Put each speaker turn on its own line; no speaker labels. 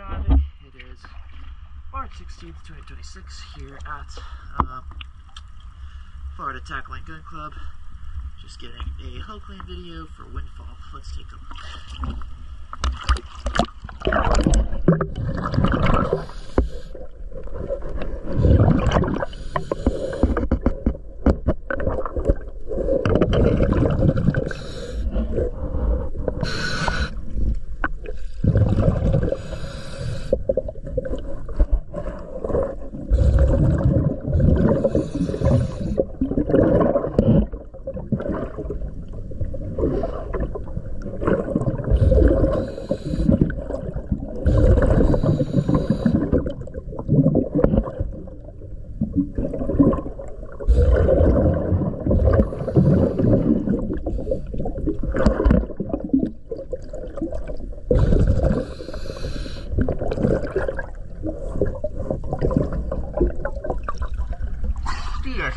diving. It is March 16th, 2026 here at Florida Tackle and Gun Club. Just getting a hull clean video for Wynn Foll. Let's take a look. Pier.